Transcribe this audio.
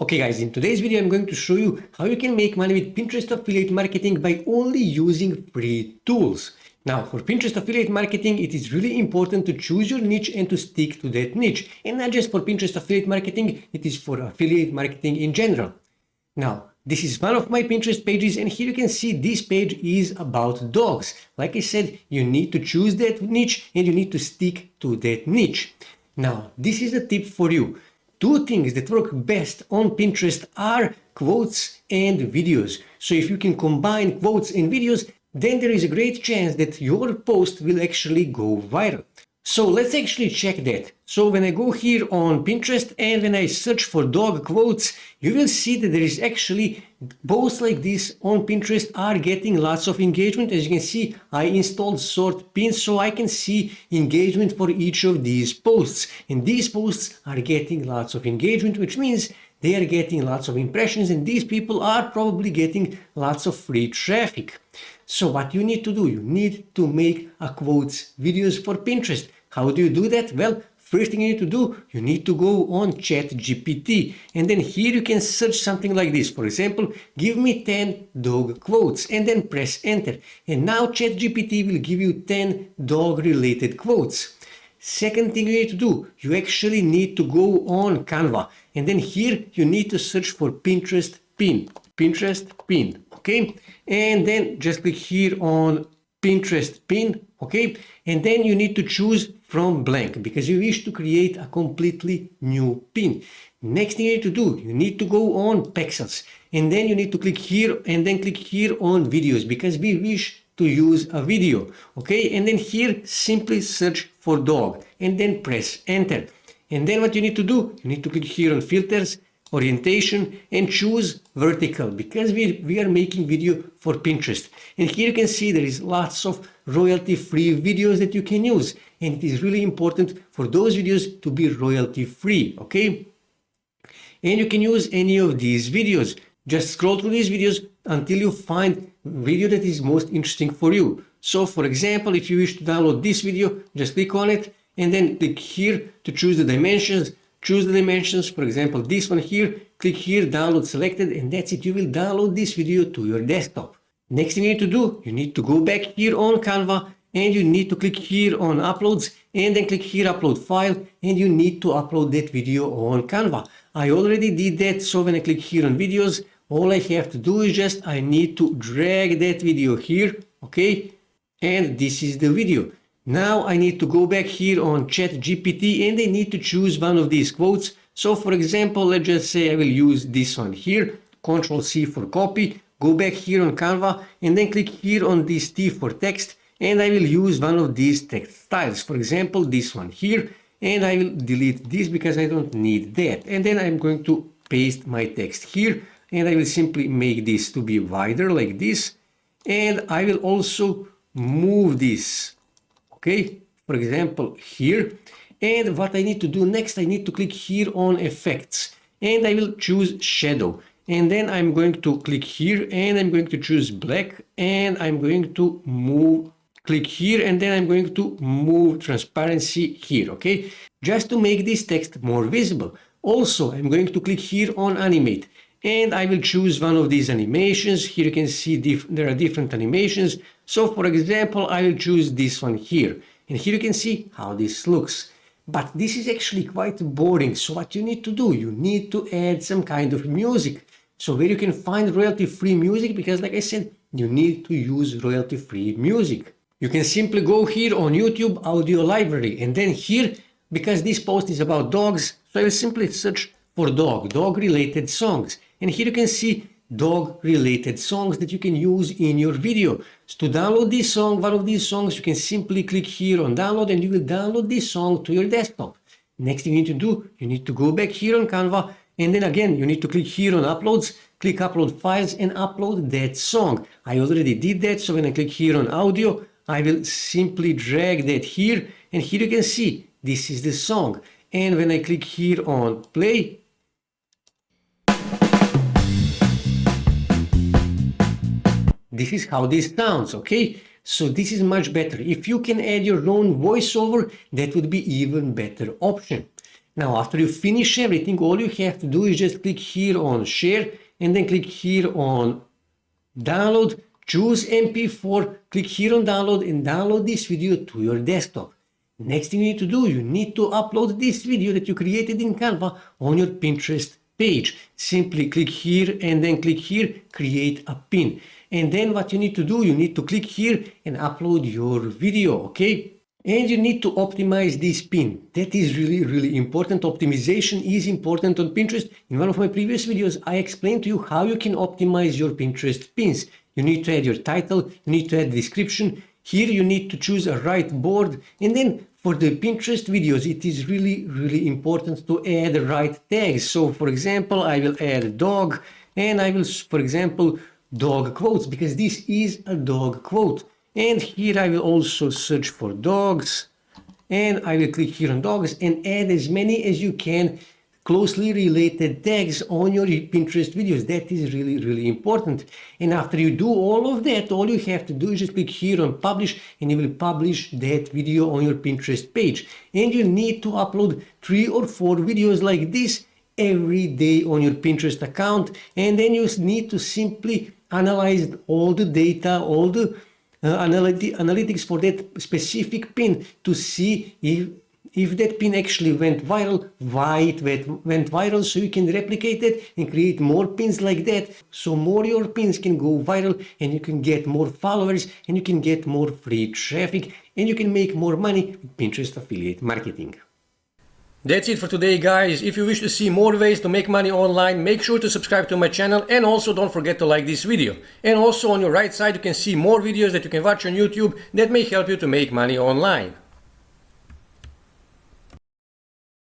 Okay guys, in today's video I'm going to show you how you can make money with Pinterest affiliate marketing by only using free tools. Now, for Pinterest affiliate marketing, it is really important to choose your niche and to stick to that niche. And not just for Pinterest affiliate marketing, it is for affiliate marketing in general. Now, this is one of my Pinterest pages, and here you can see this page is about dogs. Like I said, you need to choose that niche and you need to stick to that niche. Now, this is a tip for you. Two things that work best on Pinterest are quotes and videos. So if you can combine quotes and videos, then there is a great chance that your post will actually go viral. So let's actually check that. So when I go here on Pinterest and when I search for dog quotes, you will see that there is actually posts like this on Pinterest are getting lots of engagement. As you can see, I installed sort pins so I can see engagement for each of these posts. And these posts are getting lots of engagement, which means they are getting lots of impressions, and these people are probably getting lots of free traffic. So what you need to do, you need to make a quotes videos for Pinterest. How do you do that? Well, first thing you need to do, you need to go on ChatGPT, and then here you can search something like this. For example, give me 10 dog quotes, and then press enter. And now ChatGPT will give you 10 dog related quotes. Second thing you need to do, you actually need to go on Canva, and then here you need to search for Pinterest pin, okay? And then just click here on Pinterest pin, okay? And then you need to choose from blank because you wish to create a completely new pin. Next thing you need to do, you need to go on pixels, and then you need to click here and then click here on videos because we wish to use a video, okay? And then here simply search for dog and then press enter. And then what you need to do, you need to click here on filters, orientation, and choose vertical because we are making video for Pinterest. And here you can see there is lots of royalty free videos that you can use, and it is really important for those videos to be royalty free, okay? And you can use any of these videos. Just scroll through these videos until you find video that is most interesting for you. So for example, if you wish to download this video, just click on it and then click here to choose the dimensions. Choose the dimensions, for example, this one here, click here, download selected, and that's it. You will download this video to your desktop. Next thing you need to do, you need to go back here on Canva and you need to click here on uploads and then click here upload file, and you need to upload that video on Canva. I already did that, so when I click here on videos, all I have to do is just I need to drag that video here, okay? And this is the video. Now I need to go back here on ChatGPT and I need to choose one of these quotes. So for example, let's just say I will use this one here, Control C for copy, go back here on Canva and then click here on this T for text, and I will use one of these text styles. For example, this one here, and I will delete this because I don't need that. And then I'm going to paste my text here, and I will simply make this to be wider like this, and I will also move this, okay, for example here. And what I need to do next, I need to click here on effects and I will choose shadow, and then I'm going to click here and I'm going to choose black, and I'm going to move, click here, and then I'm going to move transparency here, okay, just to make this text more visible. Also, I'm going to click here on animate and I will choose one of these animations. Here you can see there are different animations. So for example, I will choose this one here, and here you can see how this looks. But this is actually quite boring. So what you need to do, you need to add some kind of music. So where you can find royalty free music, because like I said, you need to use royalty free music. You can simply go here on YouTube audio library, and then here, because this post is about dogs, so I will simply search for dog related songs. And here you can see dog related songs that you can use in your video. So to download this song, one of these songs, you can simply click here on download and you will download this song to your desktop. Next thing you need to do, you need to go back here on Canva, and then again you need to click here on uploads, click upload files and upload that song. I already did that, so when I click here on audio, I will simply drag that here, and here you can see this is the song. And when I click here on play, this is how this sounds, okay? So this is much better. If you can add your own voiceover, that would be even better option. Now, after you finish everything, all you have to do is just click here on share and then click here on download, choose MP4, click here on download and download this video to your desktop. Next thing you need to do, you need to upload this video that you created in Canva on your Pinterest page. Simply click here and then click here, create a pin. And then what you need to do, you need to click here and upload your video, okay? And you need to optimize this pin. That is really, really important. Optimization is important on Pinterest. In one of my previous videos, I explained to you how you can optimize your Pinterest pins. You need to add your title, you need to add description. Here you need to choose a right board. And then for the Pinterest videos, it is really, really important to add the right tags. So for example, I will add dog and I will, for example, dog quotes, because this is a dog quote. And here I will also search for dogs and I will click here on dogs and add as many as you can closely related tags on your Pinterest videos. That is really, really important. And after you do all of that, all you have to do is just click here on publish and you will publish that video on your Pinterest page. And you need to upload 3 or 4 videos like this every day on your Pinterest account. And then you need to simply analyze all the data, all the analytics for that specific pin to see if that pin actually went viral, why it went viral, so you can replicate it and create more pins like that, so more your pins can go viral and you can get more followers and you can get more free traffic and you can make more money with Pinterest affiliate marketing. That's it for today, guys. If you wish to see more ways to make money online, make sure to subscribe to my channel and also don't forget to like this video. And also on your right side you can see more videos that you can watch on YouTube that may help you to make money online.